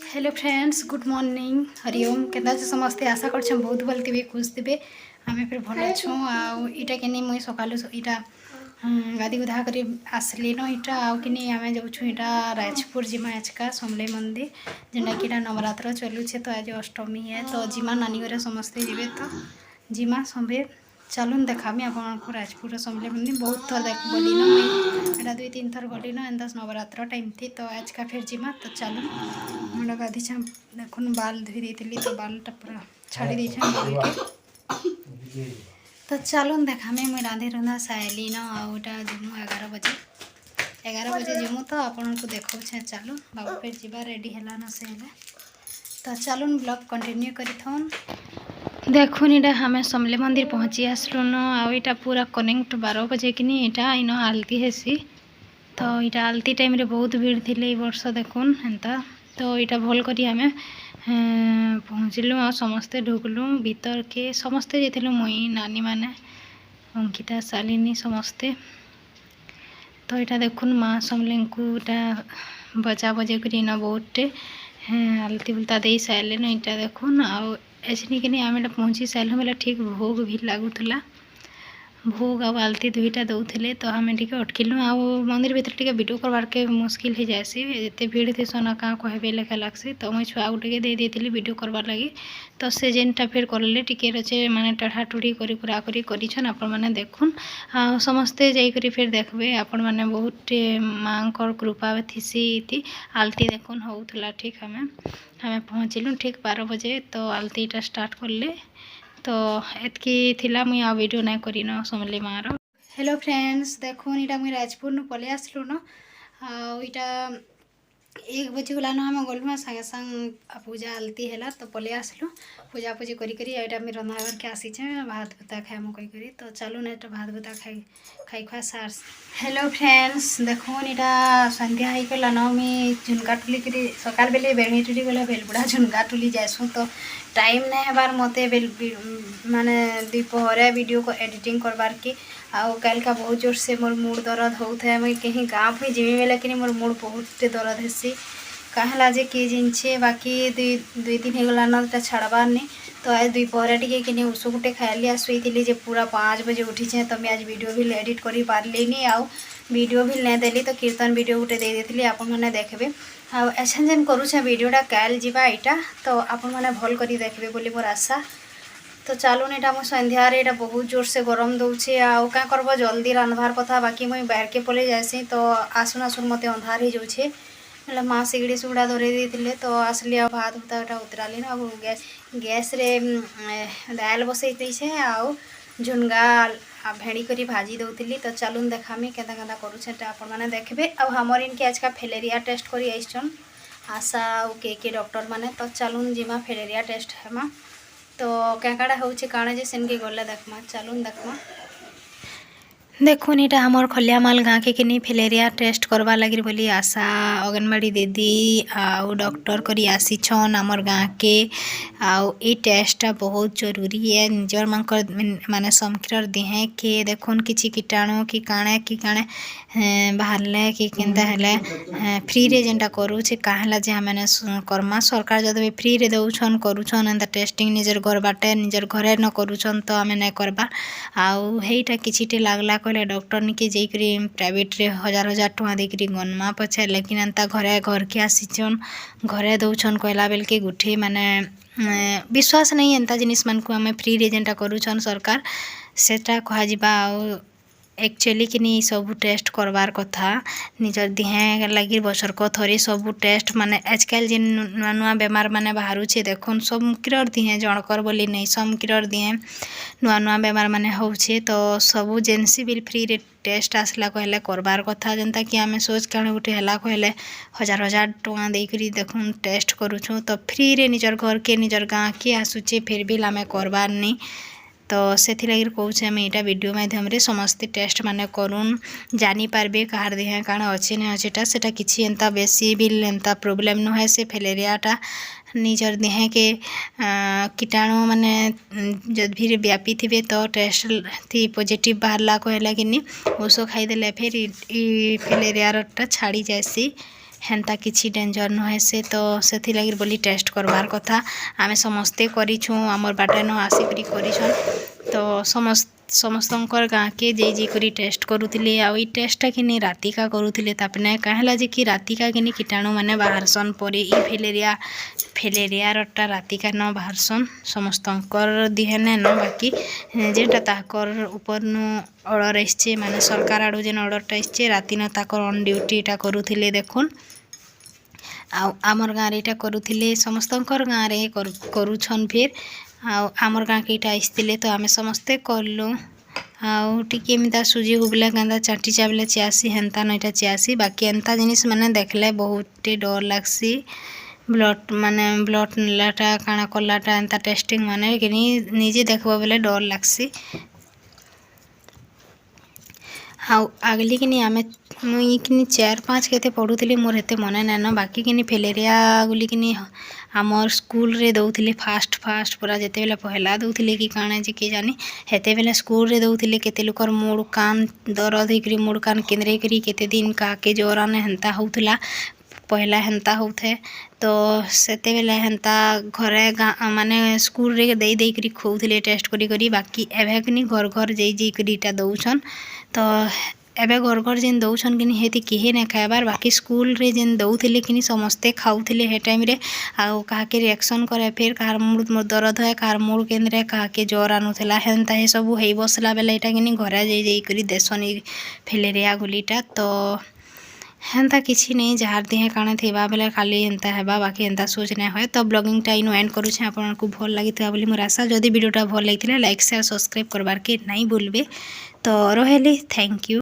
Hello friends, good morning, Hariom. केना समस्ते आशा कर बहुत भल थे, खुश थे। आम फिर भल अच्छु। आईटा कि मुई सकालू इटा गाधी गुधा कर आसली न इटा आने आम जाऊँ इटा राजपुर जिमा आजका समले मंदिर जेनटा कि नवरात्र चलुचे। तो आज अष्टमी है तो जिमा नानी घर समस्ते जीवे तो जिमा सबे चलून देखामी आपको राजपुर समले मंदिर। बहुत थर देख गली न मुझे 2-3 थर गली न एंता नवरात्र टाइम थी। तो आज का फिर जिमा तो चलून मुंडा गाधी छा देखुन बाल धोई दी तो बालटा पूरा छाड़ी दी बाल के। तो चलून देखामी मुझे रांधे रुंधा साइली न आउटा जिमु 11 बजे जिमु। तो आपन को देखो चलून बाबू फिर जीवा रेडी है न से तो चलून ब्लॉग कंटिन्यू करी। देखुन इटा हमें समले मंदिर पहुँची आसलु न आईटा पूरा कनेक्ट 12 बजे कि इटा इन आलती हेसी। तो इटा आलती टाइम रे बहुत भीड़ थी वर्ष देखुन एंता। तो इटा भल करी हमें पहुँचलु आ समस्ते ढुकलु भीतर के समस्ते जाइलु मुई नानी माने अंकिता शालिनी समस्ते। तो इटा देखुन माँ समले को इटा बजा बजे करी न बहुत आलती बुलता दे सारे न इटा देखुन आसनी कि आम पहुँची सारे बेले ठीक भोग भी लगुला। भोग आलती दुईटा दौले तो आम टे अटकिलु आ मंदिर भीतर टे वीडियो करवार के मुस्किल हो जाएसी एत भीड़ थी सोना क्या कहबे लेखा लगसी। तो मुझे छुआ गुटे दे देती वीडियो करवार लगी। तो से जेनटा फिर करले टिके रचे माने टढ़ा टुड़ी करी पूरा करी करिछन आपण माने देखुन आ समस्ते जाई करी फिर देखबे आपण माने बहुत माँ कृपा थीसी थी। आलती देखुन होउथला ठीक हमें पहुँचलु ठीक 12 बजे। तो आलतीटा स्टार्ट करले तो एतकी थिला मुई आ वीडियो नहीं करी न समले मार। हेलो फ्रेंड्स, देखो इटा मुई राजपुर नु पले आसलु न इटा 1 बजे गला न आम गलु सागे संग पूजा आलती है। तो पले आसलु पूजा पूजी करी इटा मुई रंधा घर के आसीचे भात भुता खाएम कही। तो चलू ना भात भुता खाई खुआ सार। हेलो फ्रेंड्स, देखो इटा संध्या हो गला न मुई झुनका टुली करी सकाल बेले बेणी टुली गला बेलबुड़ा झुनका टुली जासू। तो टाइम नहीं हबार मते माने दोपहर वीडियो को एडिटिंग करवार के कल का बहुत जोर से मोर मूड दर्द होता है। मुझे कहीं गाँव भी जिमी बेले कि मोर मूड बहुत दर्द हेसी कहला जे किए जिनछे बाकी 2 दिन होगला न छाड़बार नहीं। तो आज दोपहर टे कि उस गुटे खाइली आ शुई जे पूरा 5 बजे उठीचे। तो मैं आज वीडियो भी एडिट कर पार्ली आउ वीडियो भी नहीं देली। तो कीर्तन वीडियो गुटे दे देती आपण मैंने देखबे आछन जेन करूछे वीडियोटा काल जीवा इटा। तो आपण मैंने भल करी देखबे बोली मोर आशा। तो चलून इटा मो संध्यार इटा बहुत जोर से गरम दौचे आउ क्या करब जल्दी रांधवार कथा बाकी मुई बाहर के पले जासी। तो आसुन आसुन मत अंधार हो जाऊे मतलब माँ सिगड़ी सुगड़ा धरे देते। तो आसली आ भात भुता उतराली ना गैस रे दाल बसई देछे आउ झुनगा भेड़ी करी भाजी दौली। तो चलून देखामी केदा केदा करूछे आपण मैंने देखबे हमर इनके आज का फिलेरिया टेस्ट करी आइछन आशा और के डॉक्टर माने। तो चलून जिमा फिलेरिया टेस्ट हेमा। तो क्या काड़ा होचे काणे जे सेनके गले देखमा चलून देखमा। देखुन इटा हमर खलियामाल गाँ के किनी फिलेरिया टेस्ट करवा लगी बोली आशा अंगनवाड़ी दीदी आउ डॉक्टर करी आसीछन हमर गाँ के आउ ई टेस्टा बहुत जरूरी है निजर मानकर माने समकिरर दिहे के देखुन किछि कीटाणु कि काणे बाहरले कि केनता हेले फ्री रे जेनटा करूछे काहला जे हमने करमा सरकार जदि फ्री रे दउछन करूछन एंता टेस्टिंग निजर घर बाटे निजर घरे न करूछन। तो आमे नहीं करबा आउ हेइटा किछिटे लागला कहले डॉक्टर निके जाइकरी प्राइवेट रे 1000 टଙ୍କା देकरी गनमा पछे लेकिन एंता घर के आसीछन घरे दउछन कहला बेल के गुठे माने विश्वास नहीं एंता जिनिस मान को आमे फ्री रे जेनटा करूछन सरकार सेटा कहा जिबा आउ एक्चुअली कि सब टेस्ट करवार कथा निजर दिहे लगी बसर को थरी सब टेस्ट माने आजकल जिन नुआ नुआ बेमार माने बाहरुछे देखुन समकिरर दिहे जनकर बोली नहीं समकिरर दिहे नुआ नुआ बेमार माने होछे। तो सबू जेनसी बिल फ्री रे टेस्ट आसला कहले करवार कथा जनता कि आमे सोच काणे गुटे हला कहले 1000 टଙ୍କା देकरी देखुन टेस्ट करूछु। तो फ्री रे निजर घर के निजर गाँ के आसुचे फिर भी आमे करवार नहीं। तो से लगी कौचे आम यहाँ वीडियो माध्यम रे समस्ते टेस्ट माने करूँ जानी पारबे कहार देह काण अच्छे नहीं अच्छेटा सेटा किसी एंता बेसी बिल एंता प्रोब्लेम नुहे से फिलेरियाटा निजर देह के कीटाणु माने जब भी व्यापी थे तो टेस्ट थी पॉजिटिव बाहरला कहला कि औषध खाईदे फिर फिलेरियाटा छाड़ी जासी हेन्ता किछि डेंजर नुहे से तो सेथि लगी बोली टेस्ट करबार कथा आमे समस्ते करिछु हमर बाटे न आसिकरी करिछन तो समस्तंकर गाँ के जे करी टेस्ट करुथिले आ ई टेस्टटा किनी रातिका करुथिले तापने कहला जे कि रातिका किनी कीटाणु माने बाहरसन परे ई फिलेरिया रटा रातिका न बाहरसन समस्तंकर दिहेने न बाकी जेटा ताकर ऊपर नु ऑर्डर आइछे माने सरकार आडू जेन ऑर्डरटा आइछे राति न ताकर ऑन ड्यूटीटा करुथिले देखुन आमर गाँव रे करुथिले समस्तंकर गाँव रे करुछन फिर आमर गाँ के इटा आइसथिले तो आमे समस्ते करलु आउ टिके एमिता सुजी हुबले कांदा चाटी चाबले चियासी हेन्ता नइटा चियासी बाकी एन्ता जिनिस माने देखले बहुत डर लागसी ब्लड नेलाटा काଣା कलाटा एन्ता टेस्टिंग माने किनी निजे देखबो बेले डर लागसी आउ आगली किनी आमे मुई किनी 4-5 केते पढुथिले मोर हेते मने नानो बाकी किनी फिलेरिया गुली किनी आमर स्कूल रे दउथिले फास्ट पूरा जेते बेला पहला दउथिले कि काଣା जे के जानी हेते बेला स्कूल रे दउथिले केते लोकर मुड़ कान दर्द हेकरी मुड़ कान केंद्रे करी केते दिन का के जोराने हेन्ता होउथला पहला हेन्ता होथे तो सेते बेला हेन्ता घरे माने स्कूल रे दे करी खोउथिले टेस्ट करी बाकी एभे किनी घर जे करीटा दउछन तो एबे घर जेन दउछन किनी हेती केहे ना खाइबार बाकी स्कूल रे जेन दउथिले किनी समस्ते खाउथिले हे टाइम रे आउ काहाके रिएक्शन करे फिर कार मुड़ दर्द है कार मुड़ केंद्रे काहाके जोर आनुथला हेन्ता हे सब हेई बसला बेला एटा किनी घरे जे करी देसन फिलेरिया गुलीटा तो हेन्ता किछि नहीं जार दिहे काणे थेबा बेले खाली हेन्ता हेबा बाकी हेन्ता सोच नहीं होए तो ब्लॉगिंग टा इनो एंड करूछे आपनको भल लागिथा बोली मोर आशा जदि वीडियोटा भल लागिथिले लाइक शेयर सब्सक्राइब करबार के नहीं भूलबे तो रहेली थैंक यू।